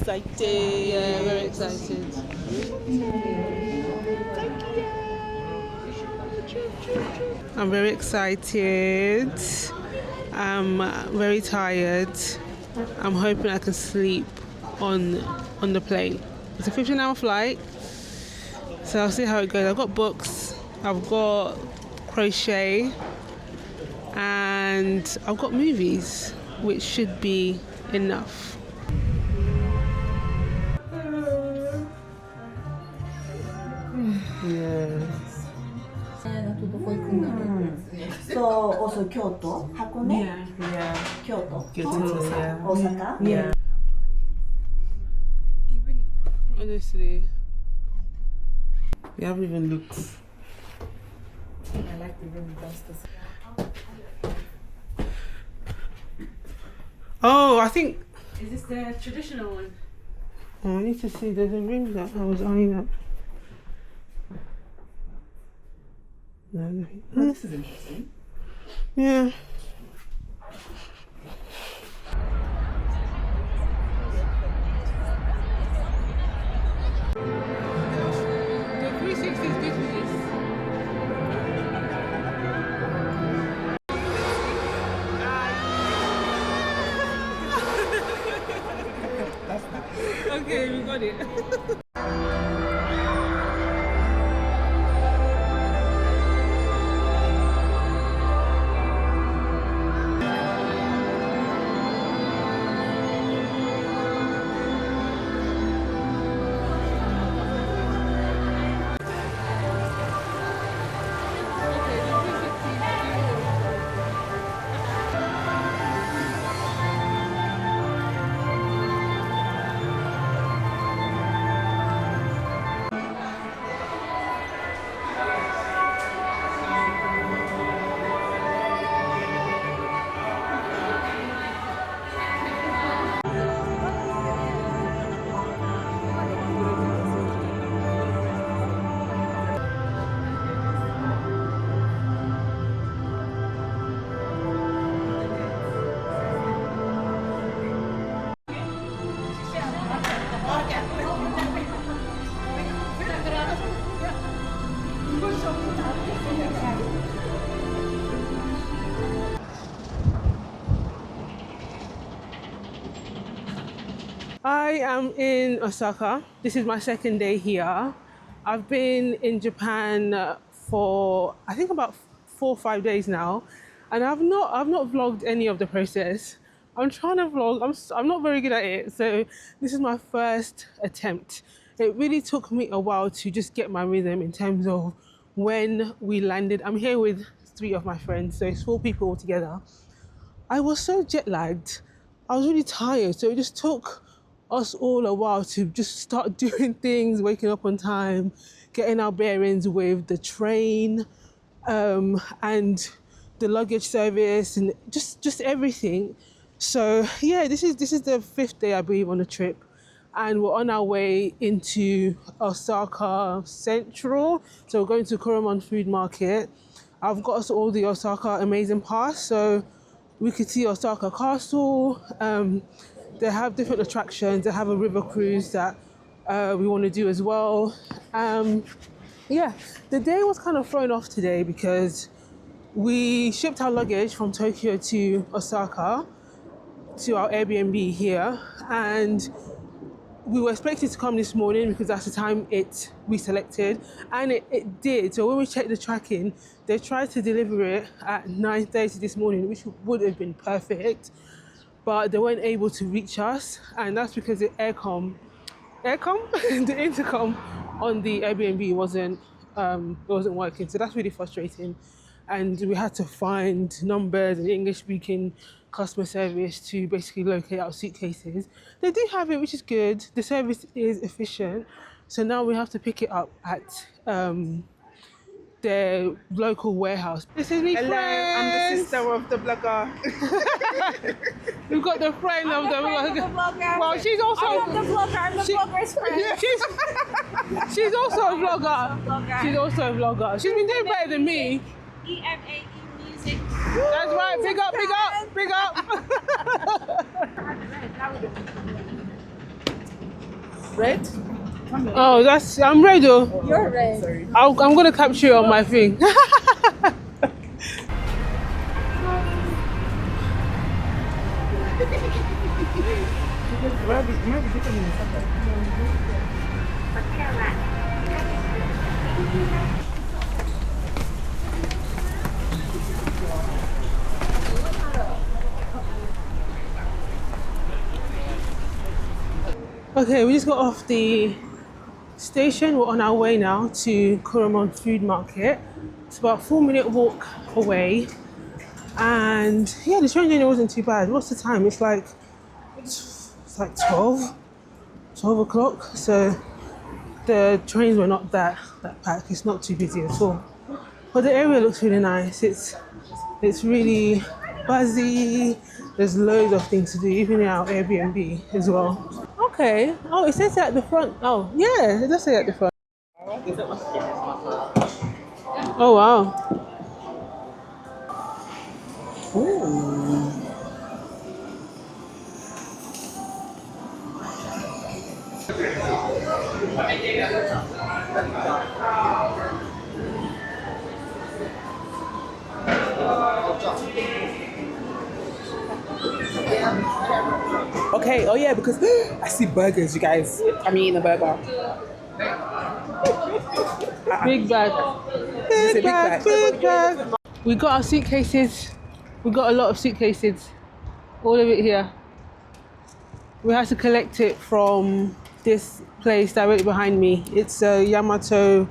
excited. Yeah, very excited. I'm very excited. I'm very tired. I'm hoping I can sleep on the plane. It's a 15-hour flight, so I'll see how it goes. I've got books, I've got crochet, and I've got movies, which should be enough. Yes. So also Kyoto, Hakone, Yeah. Kyoto, Yeah. Osaka. Yeah. Honestly, We haven't even looked. I like the room downstairs. oh, I think Is this the traditional one? I need to see. There's a ring that I was eyeing up. No. Oh, this is interesting. Yeah. The 360 is good for this. Okay, we got it. I am in Osaka. This is my second day here. I've been in Japan for I think about 4 or 5 days now, and I've not vlogged any of the process. I'm trying to vlog. I'm not very good at it, so this is my first attempt. It really took me a while to just get my rhythm in terms of when we landed. I'm here with 3 of my friends, so it's 4 people all together. I was so jet lagged. I was really tired, so it just took us all a while to just start doing things, waking up on time, getting our bearings with the train, and the luggage service, and just everything. So yeah, this is the 5th day, I believe, on the trip, and we're on our way into Osaka Central. So we're going to Kuromon Food Market. I've got us all the Osaka Amazing Pass, so we could see Osaka Castle. They have different attractions. They have a river cruise that we want to do as well. Yeah, the day was kind of thrown off today because we shipped our luggage from Tokyo to Osaka to our Airbnb here, and we were expected to come this morning because that's the time we selected, and it did. So when we checked the tracking, they tried to deliver it at 9:30 this morning, which would have been perfect, but they weren't able to reach us, and that's because the the intercom on the Airbnb wasn't working. So that's really frustrating, and we had to find numbers and English-speaking customer service to basically locate our suitcases. They do have it, which is good. The service is efficient, so now we have to pick it up at their local warehouse. This is me. Hello, friends. I'm the sister of the blogger. We've got the friend of the vlogger. Well, she's also I'm the vlogger. I'm the vlogger's friend. Yeah, she's also a vlogger. She's also a vlogger. She's been doing better than me. EMAE music. That's right. Big up, big up, big up. Red? Oh, I'm red though. You're red. Sorry. I'm gonna capture it on my thing. Might be different in the center. Okay, we just got off the station. We're on our way now to Kurumon Food Market. It's about a 4-minute walk away. And yeah, the train journey wasn't too bad. What's the time? It's like 12 o'clock. So the trains were not that packed. It's not too busy at all. But the area looks really nice. It's really buzzy. There's loads of things to do, even in our Airbnb as well. Okay. Oh, it says it at the front. Oh, yeah, it does say at the front. Oh, wow. Ooh. Okay, oh yeah, because I see burgers, you guys. I'm eating a burger. Big bag. It's a big bag. Big bag. We got our suitcases. We got a lot of suitcases. All of it here. We had to collect it from this place directly behind me. It's a Yamato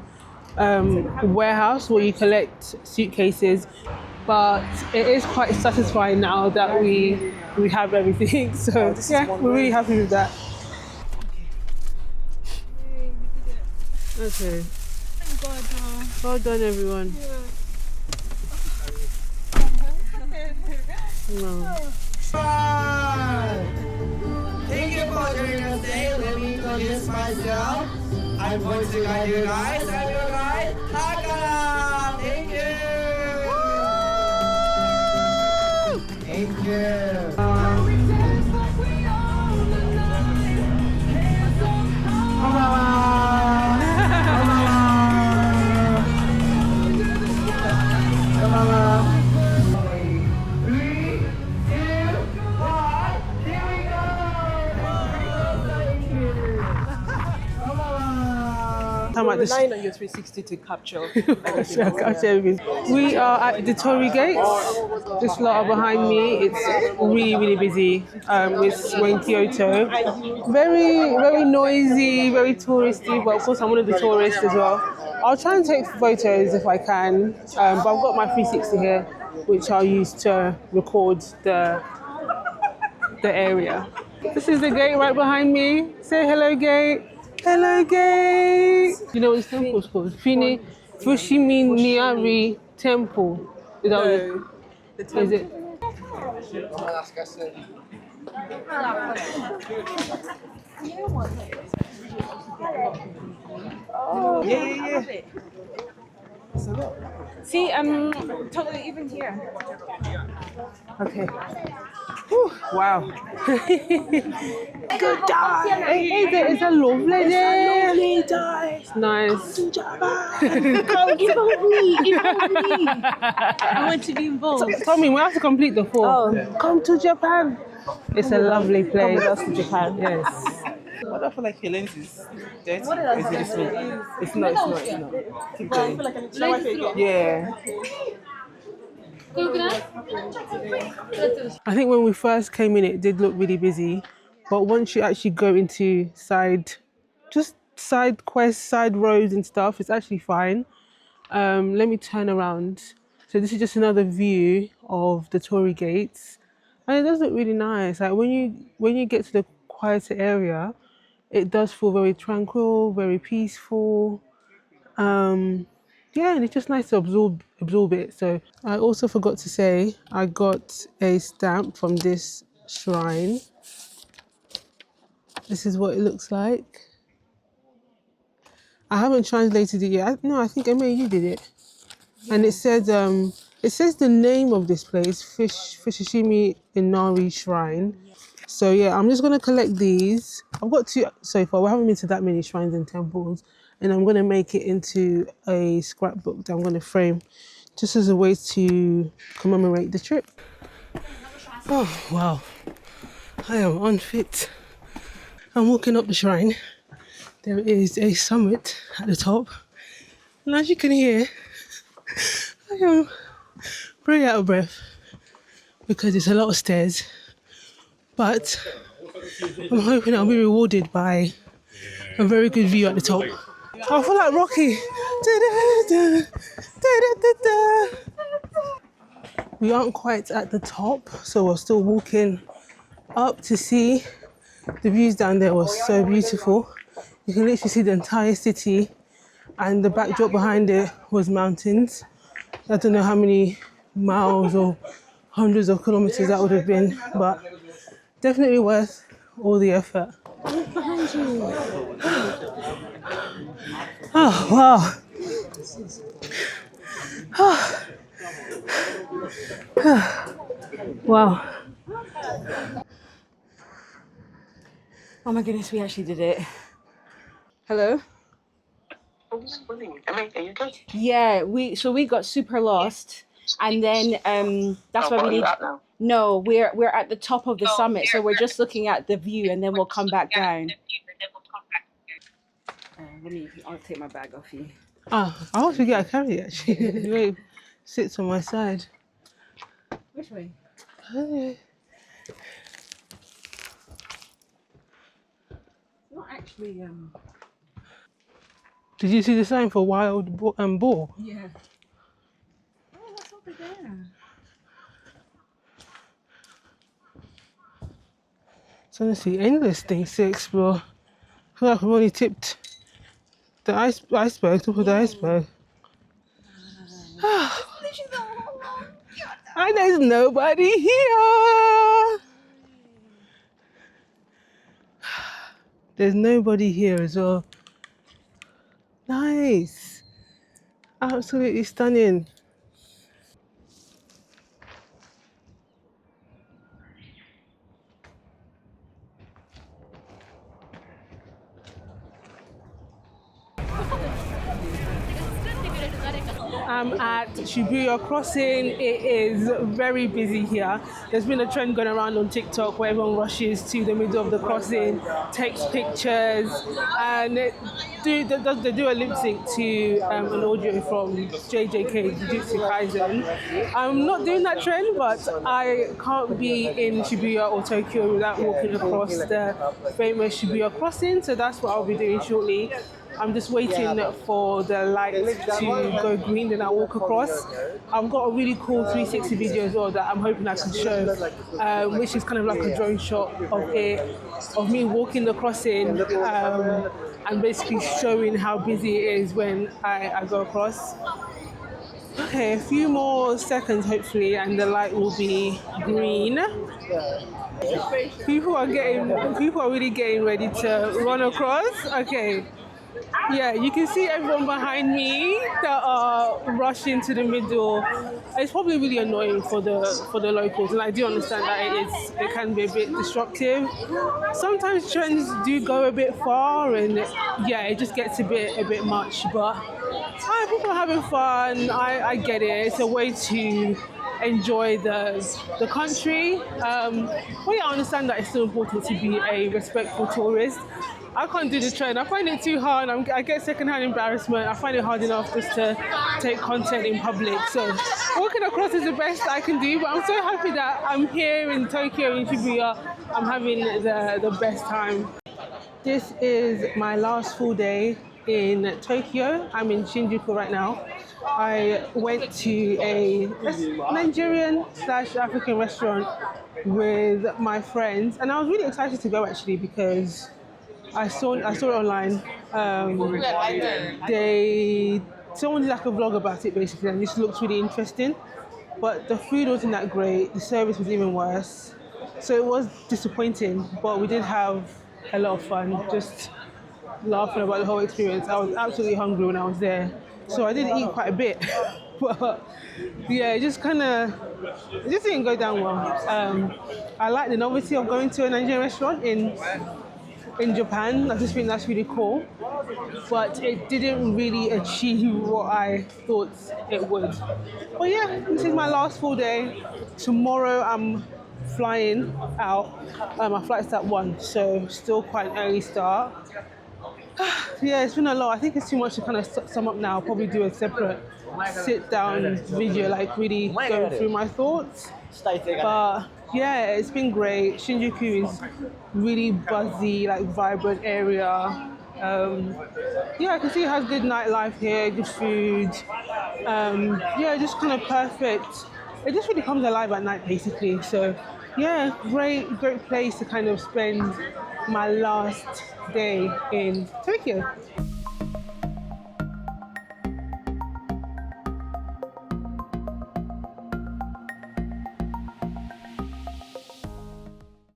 warehouse where you collect suitcases. But it is quite satisfying now that we have everything. So yeah, we're really happy with that. Okay. Thank God. Well done, everyone. No. Thank you for joining us today. Let me introduce myself. I'm going to guide you guys. I'm your guide, Takara. Thank you. Thank you. Time at Relying on your 360 to capture everything. We are at the Torii Gate. This lot are behind me. It's really, really busy. We're in Kyoto. Very, very noisy, very touristy, but of course I'm one of the tourists as well. I'll try and take photos if I can, but I've got my 360 here, which I'll use to record the area. This is the gate right behind me. Say hello, gate. Hello, gate. You know what this temple is called? Fine Fushimi Niari Temple. Is that what it is? It? Oh, yeah. See, I'm totally even here. Okay. Whew, wow. Good day. It's a lovely day. Lovely day. It's nice. Come, involve me. I want to be involved. Tommy, we have to complete the 4. Oh. Come to Japan. It's a lovely place. Come with us to Japan. Yes. Why do I feel like your lens is dirty? Or is it smooth? It's not. Keep going. Yeah. I think when we first came in, it did look really busy. But once you actually go into side quests, side roads and stuff, it's actually fine. Let me turn around. So this is just another view of the Torii Gates. And it does look really nice. Like when you get to the quieter area, it does feel very tranquil, very peaceful. Yeah, and it's just nice to absorb it. So I also forgot to say, I got a stamp from this shrine. This is what it looks like. I haven't translated it yet. No, I think Emma, you did it. And it says the name of this place, Fushimi Inari Shrine. So yeah, I'm just gonna collect these. I've got 2 so far. We haven't been to that many shrines and temples, and I'm gonna make it into a scrapbook that I'm gonna frame, just as a way to commemorate the trip. Oh wow, I am unfit. I'm walking up the shrine. There is a summit at the top, and as you can hear, I am pretty out of breath because it's a lot of stairs. But I'm hoping I'll be rewarded by a very good view at the top. I feel like Rocky. We aren't quite at the top, so we're still walking up to see. The views down there were so beautiful. You can literally see the entire city, and the backdrop behind it was mountains. I don't know how many miles or hundreds of kilometers that would have been, but definitely worth all the effort. Oh, wow. Wow. Oh my goodness, we actually did it. Hello? Are you okay? Yeah, we got super lost, and then that's why we need. No, we're at the top of the summit, so we're just looking at the view, and then we'll come back down. I'll take my bag off you. I want to get a carry actually. The way it sits on my side. Which way? Not actually. Did you see the sign for wild boar? Yeah. Oh, what's over there? It's honestly endless things to explore. I feel like we've only tipped the iceberg, top of the iceberg. And there's nobody here. There's nobody here as well. Nice. Absolutely stunning. I'm at Shibuya Crossing. It is very busy here. There's been a trend going around on TikTok where everyone rushes to the middle of the crossing, takes pictures, and they do a lip sync to an audio from JJK, Jujutsu Kaisen. I'm not doing that trend, but I can't be in Shibuya or Tokyo without walking across the famous Shibuya Crossing, so that's what I'll be doing shortly. I'm just waiting for the light to go green, then I'll walk across. I've got a really cool 360 video as well that I'm hoping I can show, which is kind of like a drone shot of me walking the crossing, and basically showing how busy it is when I go across. Okay, a few more seconds hopefully, and the light will be green. People are really getting ready to run across. Okay. Yeah, you can see everyone behind me that are rushing to the middle. It's probably really annoying for the locals, and I do understand that it can be a bit disruptive. Sometimes trends do go a bit far, and yeah, it just gets a bit much. But people are having fun. I get it. It's a way to enjoy the country. But yeah, I understand that it's still important to be a respectful tourist. I can't do the trend. I find it too hard. I get secondhand embarrassment. I find it hard enough just to take content in public. So walking across is the best I can do. But I'm so happy that I'm here in Tokyo, in Shibuya. I'm having the best time. This is my last full day in Tokyo. I'm in Shinjuku right now. I went to a Nigerian/African restaurant with my friends, and I was really excited to go actually because I saw it online. Someone did like a vlog about it basically, and this looked really interesting. But the food wasn't that great. The service was even worse. So it was disappointing. But we did have a lot of fun, just laughing about the whole experience. I was absolutely hungry when I was there, so I did eat quite a bit. but yeah, it just didn't go down well. I like the novelty of going to a Nigerian restaurant in Japan. I just think that's really cool, but it didn't really achieve what I thought it would. But yeah, this is my last full day. Tomorrow I'm flying out. My flight's at 1, so still quite an early start. Yeah, it's been a lot. I think it's too much to kind of sum up now. I'll probably do a separate sit-down video, like really go through my thoughts. But yeah, it's been great. Shinjuku is really buzzy, like vibrant area. Yeah, I can see it has good nightlife here, good food. Yeah, just kind of perfect. It just really comes alive at night, basically. So yeah, great place to kind of spend my last day in Tokyo.